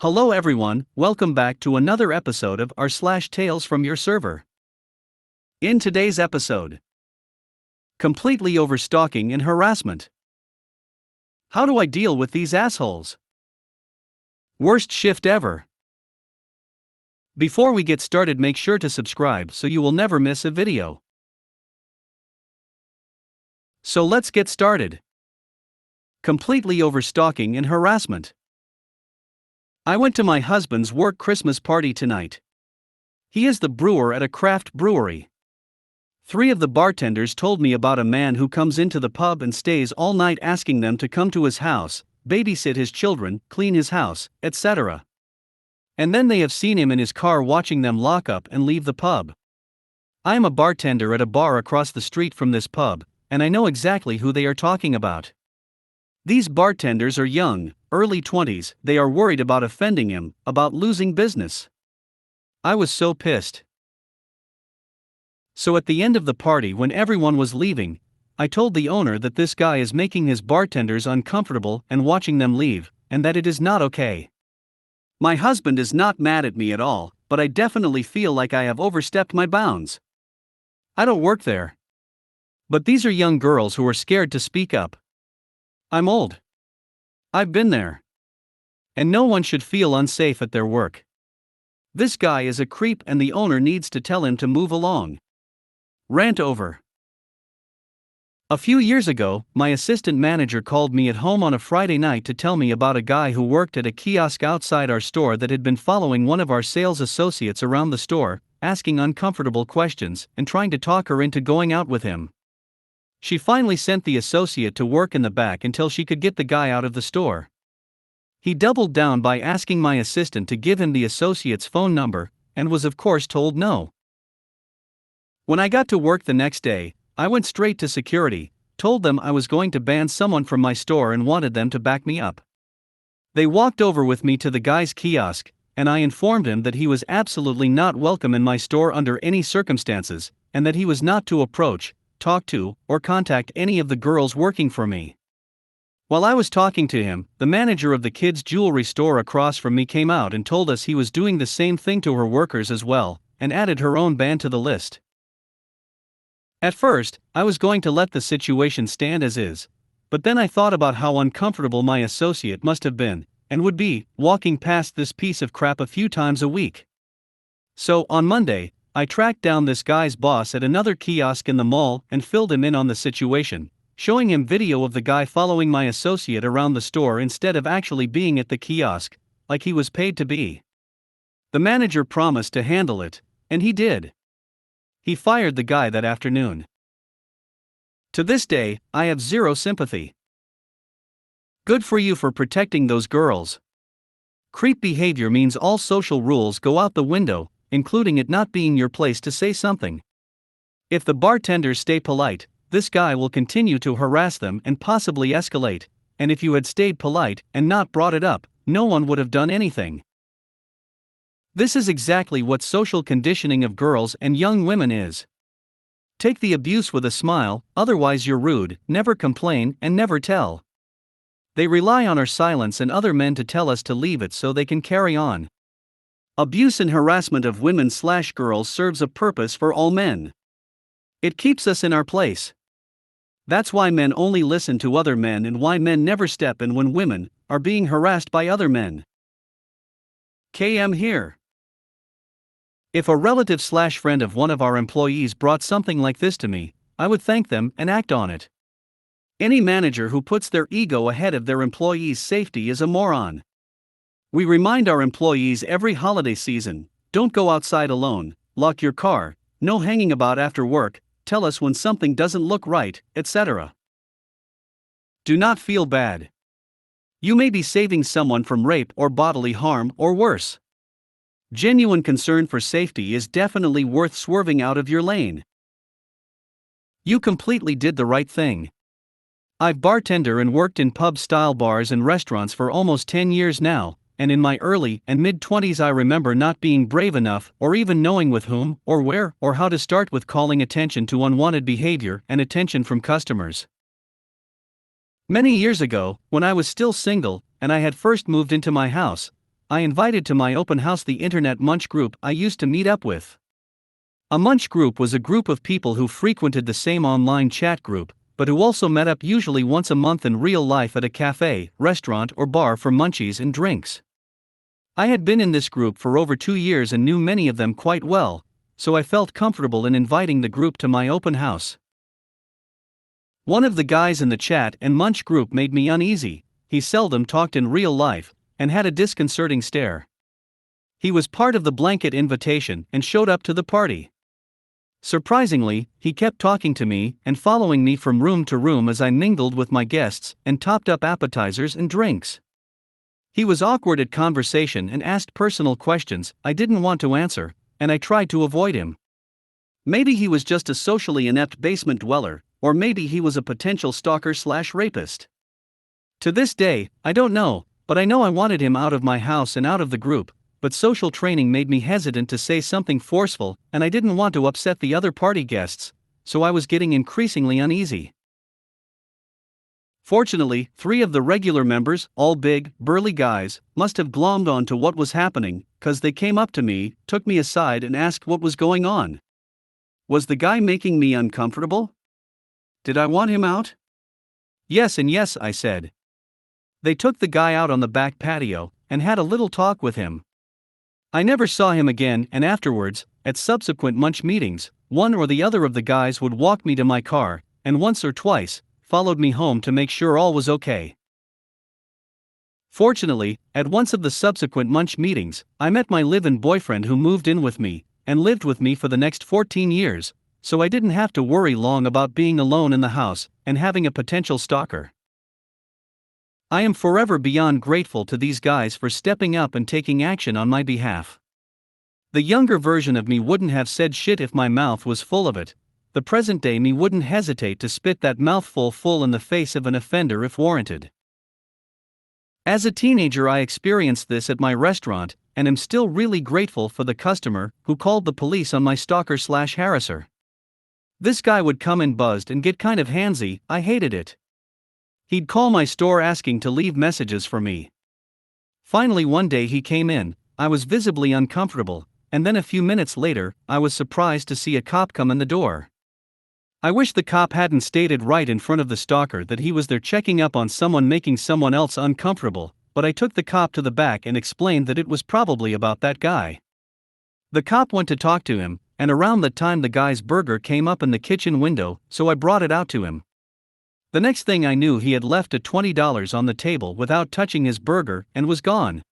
Hello everyone, welcome back to another episode of Rslash Tales from Your Server. In today's episode, completely over stalking and harassment. How do I deal with these assholes? Worst shift ever. Before we get started, make sure to subscribe so you will never miss a video. So let's get started. Completely over stalking and harassment. I went to my husband's work Christmas party tonight. He is the brewer at a craft brewery. 3 of the bartenders told me about a man who comes into the pub and stays all night asking them to come to his house, babysit his children, clean his house, etc. And then they have seen him in his car watching them lock up and leave the pub. I am a bartender at a bar across the street from this pub, and I know exactly who they are talking about. These bartenders are young, early 20s, they are worried about offending him, about losing business. I was so pissed. So at the end of the party, when everyone was leaving, I told the owner that this guy is making his bartenders uncomfortable and watching them leave, and that it is not okay. My husband is not mad at me at all, but I definitely feel like I have overstepped my bounds. I don't work there. But these are young girls who are scared to speak up. I'm old. I've been there. And no one should feel unsafe at their work. This guy is a creep and the owner needs to tell him to move along. Rant over. A few years ago, my assistant manager called me at home on a Friday night to tell me about a guy who worked at a kiosk outside our store that had been following one of our sales associates around the store, asking uncomfortable questions and trying to talk her into going out with him. She finally sent the associate to work in the back until she could get the guy out of the store. He doubled down by asking my assistant to give him the associate's phone number, and was of course told no. When I got to work the next day, I went straight to security, told them I was going to ban someone from my store and wanted them to back me up. They walked over with me to the guy's kiosk, and I informed him that he was absolutely not welcome in my store under any circumstances, and that he was not to approach, talk to, or contact any of the girls working for me. While I was talking to him, the manager of the kids' jewelry store across from me came out and told us he was doing the same thing to her workers as well, and added her own ban to the list. At first, I was going to let the situation stand as is, but then I thought about how uncomfortable my associate must have been, and would be, walking past this piece of crap a few times a week. So, on Monday, I tracked down this guy's boss at another kiosk in the mall and filled him in on the situation, showing him video of the guy following my associate around the store instead of actually being at the kiosk, like he was paid to be. The manager promised to handle it, and he did. He fired the guy that afternoon. To this day, I have zero sympathy. Good for you for protecting those girls. Creep behavior means all social rules go out the window, including it not being your place to say something. If the bartenders stay polite, this guy will continue to harass them and possibly escalate, and if you had stayed polite and not brought it up, no one would have done anything. This is exactly what social conditioning of girls and young women is. Take the abuse with a smile, otherwise you're rude, never complain, and never tell. They rely on our silence and other men to tell us to leave it so they can carry on. Abuse and harassment of women/girls serves a purpose for all men. It keeps us in our place. That's why men only listen to other men and why men never step in when women are being harassed by other men. KM here. If a relative/friend of one of our employees brought something like this to me, I would thank them and act on it. Any manager who puts their ego ahead of their employees' safety is a moron. We remind our employees every holiday season, don't go outside alone, lock your car, no hanging about after work, tell us when something doesn't look right, etc. Do not feel bad. You may be saving someone from rape or bodily harm or worse. Genuine concern for safety is definitely worth swerving out of your lane. You completely did the right thing. I've bartended and worked in pub-style bars and restaurants for almost 10 years now, and in my early and mid-20s I remember not being brave enough or even knowing with whom or where or how to start with calling attention to unwanted behavior and attention from customers. Many years ago, when I was still single and I had first moved into my house, I invited to my open house the internet munch group I used to meet up with. A munch group was a group of people who frequented the same online chat group, but who also met up usually once a month in real life at a cafe, restaurant, or bar for munchies and drinks. I had been in this group for over 2 years and knew many of them quite well, so I felt comfortable in inviting the group to my open house. One of the guys in the chat and munch group made me uneasy. He seldom talked in real life, and had a disconcerting stare. He was part of the blanket invitation and showed up to the party. Surprisingly, he kept talking to me and following me from room to room as I mingled with my guests and topped up appetizers and drinks. He was awkward at conversation and asked personal questions I didn't want to answer, and I tried to avoid him. Maybe he was just a socially inept basement dweller, or maybe he was a potential stalker/rapist. To this day, I don't know, but I know I wanted him out of my house and out of the group, but social training made me hesitant to say something forceful, and I didn't want to upset the other party guests, so I was getting increasingly uneasy. Fortunately, 3 of the regular members, all big, burly guys, must have glommed on to what was happening, 'cause they came up to me, took me aside and asked what was going on. Was the guy making me uncomfortable? Did I want him out? Yes and yes, I said. They took the guy out on the back patio, and had a little talk with him. I never saw him again, and afterwards, at subsequent munch meetings, one or the other of the guys would walk me to my car, and once or twice, followed me home to make sure all was okay. Fortunately, at once of the subsequent munch meetings, I met my live-in boyfriend who moved in with me, and lived with me for the next 14 years, so I didn't have to worry long about being alone in the house, and having a potential stalker. I am forever beyond grateful to these guys for stepping up and taking action on my behalf. The younger version of me wouldn't have said shit if my mouth was full of it. The present day me wouldn't hesitate to spit that mouthful full in the face of an offender if warranted. As a teenager, I experienced this at my restaurant, and am still really grateful for the customer who called the police on my stalker/harasser. This guy would come in buzzed and get kind of handsy. I hated it. He'd call my store asking to leave messages for me. Finally, one day he came in. I was visibly uncomfortable, and then a few minutes later, I was surprised to see a cop come in the door. I wish the cop hadn't stated right in front of the stalker that he was there checking up on someone making someone else uncomfortable, but I took the cop to the back and explained that it was probably about that guy. The cop went to talk to him, and around that time the guy's burger came up in the kitchen window, so I brought it out to him. The next thing I knew, he had left a $20 on the table without touching his burger and was gone.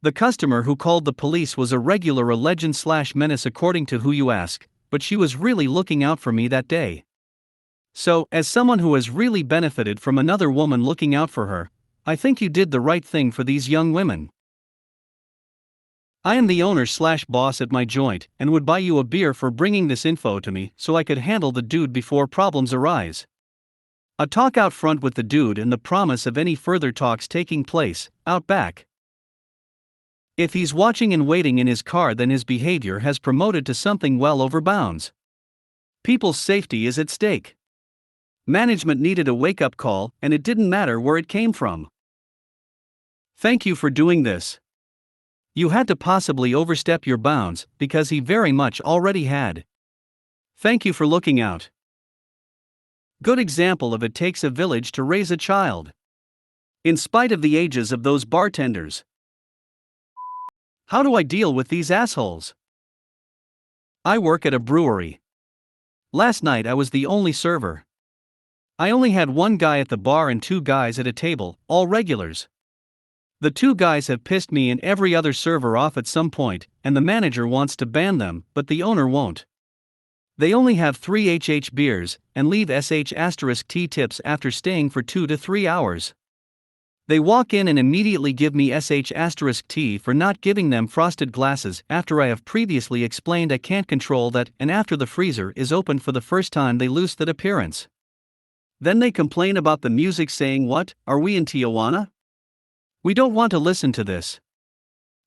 The customer who called the police was a legend/menace according to who you ask, but she was really looking out for me that day. So, as someone who has really benefited from another woman looking out for her, I think you did the right thing for these young women. I am the owner/boss at my joint and would buy you a beer for bringing this info to me so I could handle the dude before problems arise. A talk out front with the dude and the promise of any further talks taking place out back. If he's watching and waiting in his car, then his behavior has promoted to something well over bounds. People's safety is at stake. Management needed a wake-up call, and it didn't matter where it came from. Thank you for doing this. You had to possibly overstep your bounds, because he very much already had. Thank you for looking out. Good example of it takes a village to raise a child. In spite of the ages of those bartenders. How do I deal with these assholes? I work at a brewery. Last night I was the only server. I only had one guy at the bar and 2 guys at a table, all regulars. The 2 guys have pissed me and every other server off at some point, and the manager wants to ban them, but the owner won't. They only have 3 HH beers, and leave sh*t tips after staying for 2 to 3 hours. They walk in and immediately give me sh*t for not giving them frosted glasses after I have previously explained I can't control that, and after the freezer is opened for the first time they lose that appearance. Then they complain about the music, saying, "What, are we in Tijuana? We don't want to listen to this."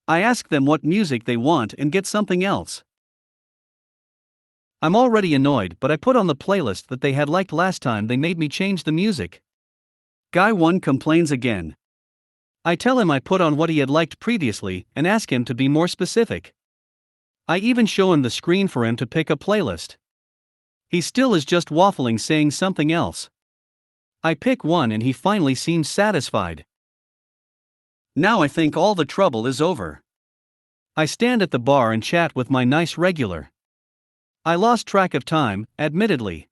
I ask them what music they want and get something else. I'm already annoyed, but I put on the playlist that they had liked last time they made me change the music. Guy 1 complains again. I tell him I put on what he had liked previously and ask him to be more specific. I even show him the screen for him to pick a playlist. He still is just waffling, saying something else. I pick one and he finally seems satisfied. Now I think all the trouble is over. I stand at the bar and chat with my nice regular. I lost track of time, admittedly.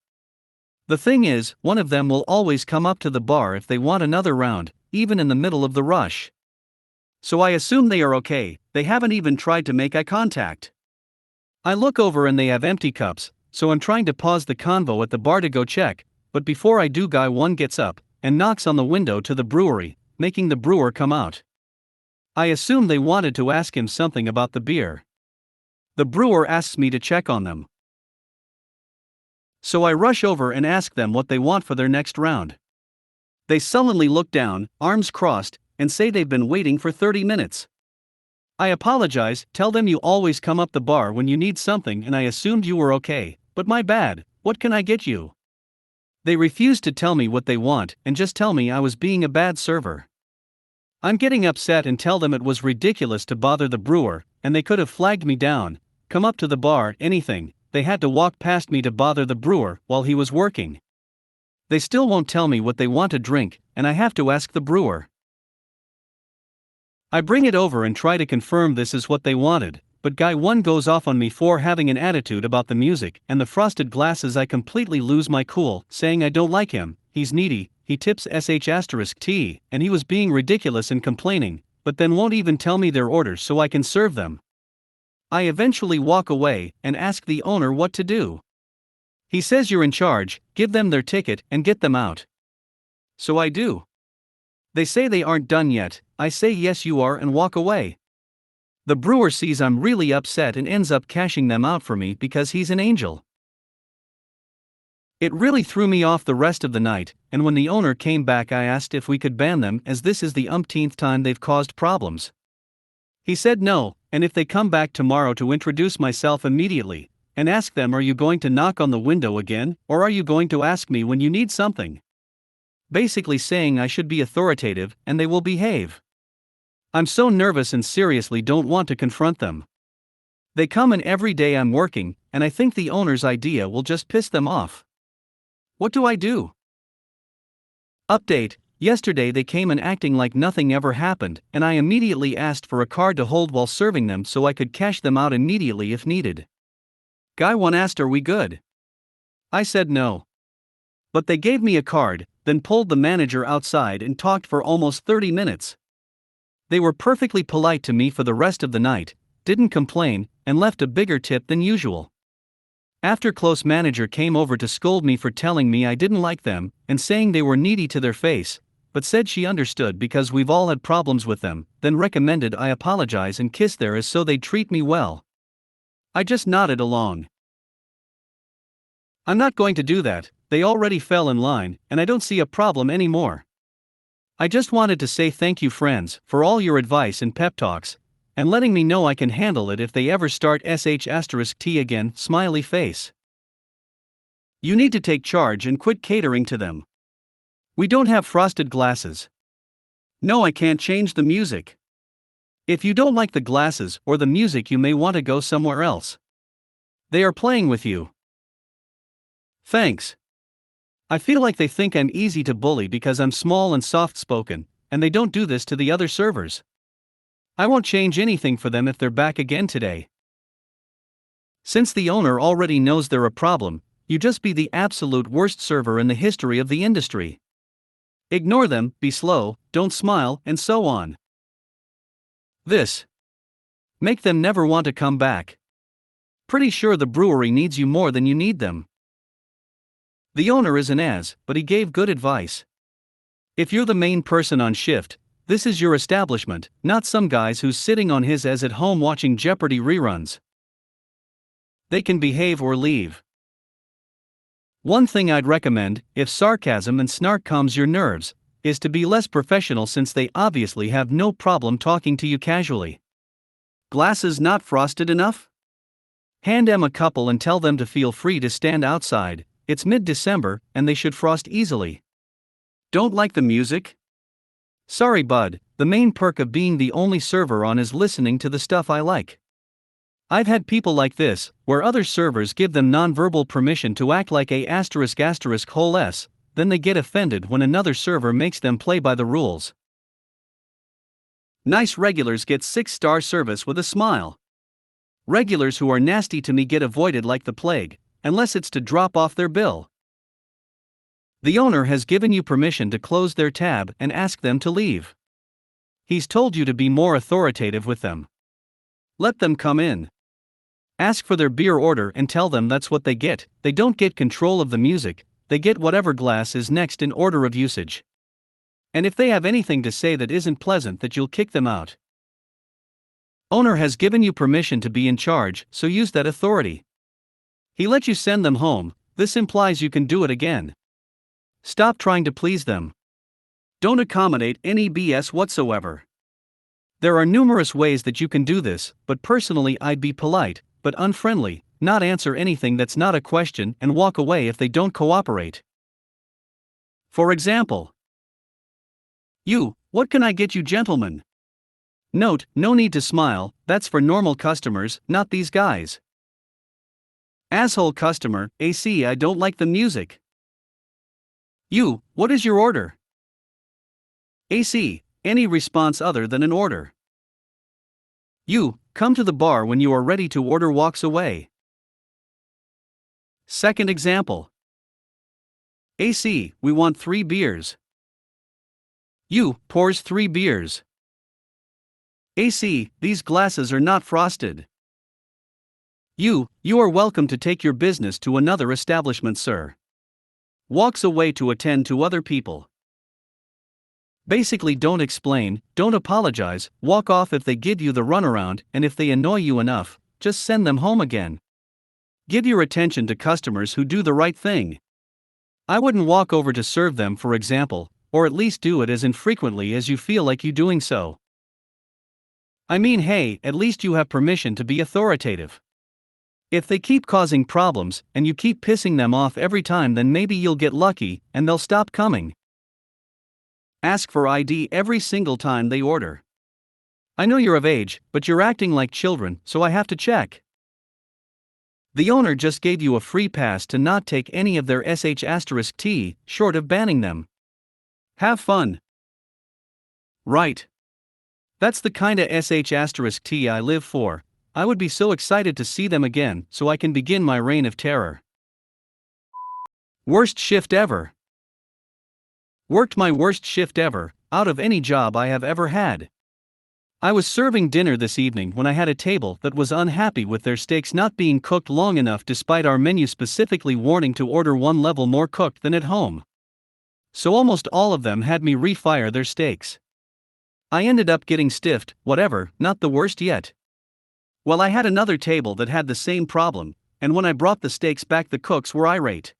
The thing is, one of them will always come up to the bar if they want another round, even in the middle of the rush. So I assume they are okay, they haven't even tried to make eye contact. I look over and they have empty cups, so I'm trying to pause the convo at the bar to go check, but before I do, guy one gets up and knocks on the window to the brewery, making the brewer come out. I assume they wanted to ask him something about the beer. The brewer asks me to check on them. So I rush over and ask them what they want for their next round. They sullenly look down, arms crossed, and say they've been waiting for 30 minutes. I apologize, tell them you always come up the bar when you need something and I assumed you were okay, but my bad, what can I get you? They refuse to tell me what they want and just tell me I was being a bad server. I'm getting upset and tell them it was ridiculous to bother the brewer, and they could have flagged me down, come up to the bar, anything. They had to walk past me to bother the brewer while he was working. They still won't tell me what they want to drink, and I have to ask the brewer. I bring it over and try to confirm this is what they wanted, but guy one goes off on me for having an attitude about the music and the frosted glasses. I completely lose my cool, saying I don't like him, he's needy, he tips *T, and he was being ridiculous and complaining, but then won't even tell me their orders so I can serve them. I eventually walk away and ask the owner what to do. He says you're in charge, give them their ticket and get them out. So I do. They say they aren't done yet, I say yes you are and walk away. The brewer sees I'm really upset and ends up cashing them out for me because he's an angel. It really threw me off the rest of the night, and when the owner came back I asked if we could ban them as this is the umpteenth time they've caused problems. He said no, and if they come back tomorrow to introduce myself immediately, and ask them are you going to knock on the window again, or are you going to ask me when you need something? Basically saying I should be authoritative and they will behave. I'm so nervous and seriously don't want to confront them. They come in every day I'm working, and I think the owner's idea will just piss them off. What do I do? Update: yesterday they came in acting like nothing ever happened, and I immediately asked for a card to hold while serving them so I could cash them out immediately if needed. Guy one asked are we good? I said no. But they gave me a card, then pulled the manager outside and talked for almost 30 minutes. They were perfectly polite to me for the rest of the night, didn't complain, and left a bigger tip than usual. After close manager came over to scold me for telling me I didn't like them, and saying they were needy to their face, but said she understood because we've all had problems with them, then recommended I apologize and kiss theirs so they'd treat me well. I just nodded along. I'm not going to do that, they already fell in line, and I don't see a problem anymore. I just wanted to say thank you friends, for all your advice and pep talks, and letting me know I can handle it if they ever start *T again, smiley face. You need to take charge and quit catering to them. We don't have frosted glasses. No, I can't change the music. If you don't like the glasses or the music you may want to go somewhere else. They are playing with you. Thanks. I feel like they think I'm easy to bully because I'm small and soft-spoken, and they don't do this to the other servers. I won't change anything for them if they're back again today. Since the owner already knows they're a problem, you just be the absolute worst server in the history of the industry. Ignore them, be slow, don't smile, and so on. This. Make them never want to come back. Pretty sure the brewery needs you more than you need them. The owner is an ass, but he gave good advice. If you're the main person on shift, this is your establishment, not some guys who's sitting on his ass at home watching Jeopardy reruns. They can behave or leave. One thing I'd recommend, if sarcasm and snark calms your nerves, is to be less professional since they obviously have no problem talking to you casually. Glasses not frosted enough? Hand them a couple and tell them to feel free to stand outside. It's mid-December, and they should frost easily. Don't like the music? Sorry bud, the main perk of being the only server on is listening to the stuff I like. I've had people like this, where other servers give them nonverbal permission to act like a whole s, then they get offended when another server makes them play by the rules. Nice regulars get 6-star service with a smile. Regulars who are nasty to me get avoided like the plague, unless it's to drop off their bill. The owner has given you permission to close their tab and ask them to leave. He's told you to be more authoritative with them. Let them come in. Ask for their beer order and tell them that's what they get. They don't get control of the music, they get whatever glass is next in order of usage. And if they have anything to say that isn't pleasant, that you'll kick them out. Owner has given you permission to be in charge, so use that authority. He let you send them home, this implies you can do it again. Stop trying to please them. Don't accommodate any BS whatsoever. There are numerous ways that you can do this, but personally I'd be polite, but unfriendly, not answer anything that's not a question and walk away if they don't cooperate. For example, what can I get you, gentlemen? Note, no need to smile, that's for normal customers, not these guys. Asshole customer, AC, I don't like the music. What is your order? AC, any response other than an order. Come to the bar when you are ready to order, walks away. Second example. AC, we want 3 beers. Pours 3 beers. AC, these glasses are not frosted. You are welcome to take your business to another establishment, sir. Walks away to attend to other people. Basically, don't explain, don't apologize, walk off if they give you the runaround, and if they annoy you enough, just send them home again. Give your attention to customers who do the right thing. I wouldn't walk over to serve them, for example, or at least do it as infrequently as you feel like you doing so. I mean, hey, at least you have permission to be authoritative. If they keep causing problems, and you keep pissing them off every time, then maybe you'll get lucky, and they'll stop coming. Ask for ID every single time they order. I know you're of age, but you're acting like children, so I have to check. The owner just gave you a free pass to not take any of their sh*t, short of banning them. Have fun. Right. That's the kinda sh*t I live for. I would be so excited to see them again, so I can begin my reign of terror. Worst shift ever. Worked my worst shift ever, out of any job I have ever had. I was serving dinner this evening when I had a table that was unhappy with their steaks not being cooked long enough, despite our menu specifically warning to order 1 level more cooked than at home. So almost all of them had me refire their steaks. I ended up getting stiffed, whatever, not the worst yet. Well, I had another table that had the same problem, and when I brought the steaks back, the cooks were irate.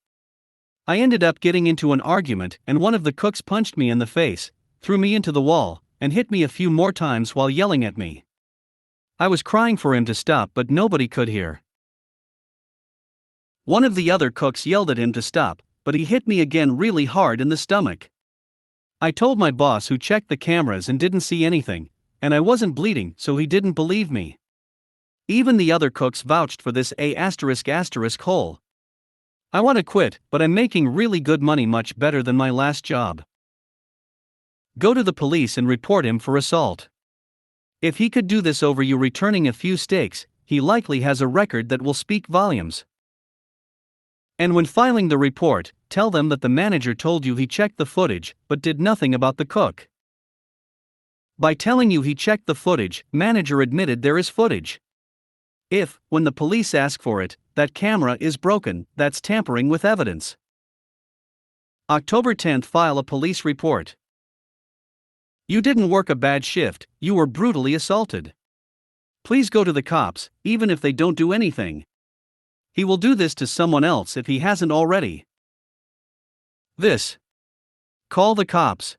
I ended up getting into an argument, and one of the cooks punched me in the face, threw me into the wall, and hit me a few more times while yelling at me. I was crying for him to stop, but nobody could hear. One of the other cooks yelled at him to stop, but he hit me again really hard in the stomach. I told my boss, who checked the cameras and didn't see anything, and I wasn't bleeding, so he didn't believe me. Even the other cooks vouched for this hole. I want to quit, but I'm making really good money, much better than my last job. Go to the police and report him for assault. If he could do this over you returning a few steaks, he likely has a record that will speak volumes. And when filing the report, tell them that the manager told you he checked the footage, but did nothing about the cook. By telling you he checked the footage, manager admitted there is footage. If, when the police ask for it, that camera is broken, that's tampering with evidence. October 10th, file a police report. You didn't work a bad shift, you were brutally assaulted. Please go to the cops, even if they don't do anything. He will do this to someone else if he hasn't already. Call the cops.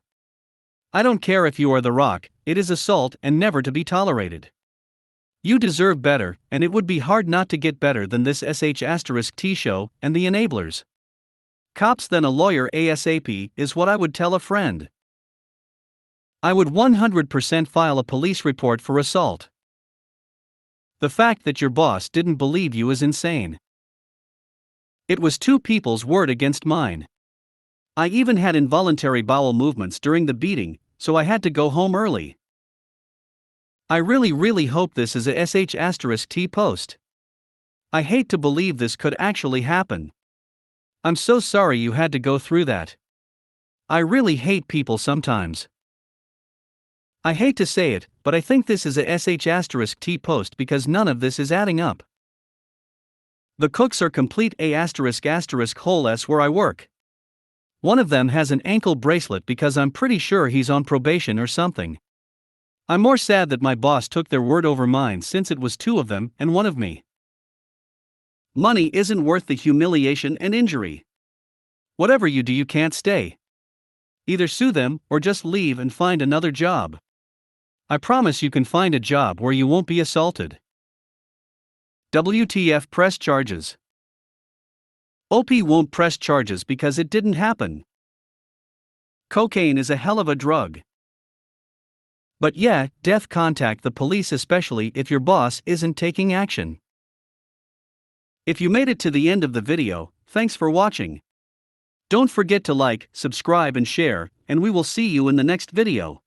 I don't care if you are The Rock, it is assault and never to be tolerated. You deserve better, and it would be hard not to get better than this sh*t show and the enablers. Cops then a lawyer ASAP is what I would tell a friend. I would 100% file a police report for assault. The fact that your boss didn't believe you is insane. It was two people's word against mine. I even had involuntary bowel movements during the beating, so I had to go home early. I really hope this is a sh*t post. I hate to believe this could actually happen. I'm so sorry you had to go through that. I really hate people sometimes. I hate to say it, but I think this is a sh*t post because none of this is adding up. The cooks are complete whole s where I work. One of them has an ankle bracelet because I'm pretty sure he's on probation or something. I'm more sad that my boss took their word over mine since it was two of them and one of me. Money isn't worth the humiliation and injury. Whatever you do, you can't stay. Either sue them or just leave and find another job. I promise you can find a job where you won't be assaulted. WTF press charges. OP won't press charges because it didn't happen. Cocaine is a hell of a drug. But yeah, contact the police, especially if your boss isn't taking action. If you made it to the end of the video, thanks for watching. Don't forget to like, subscribe and share, and we will see you in the next video.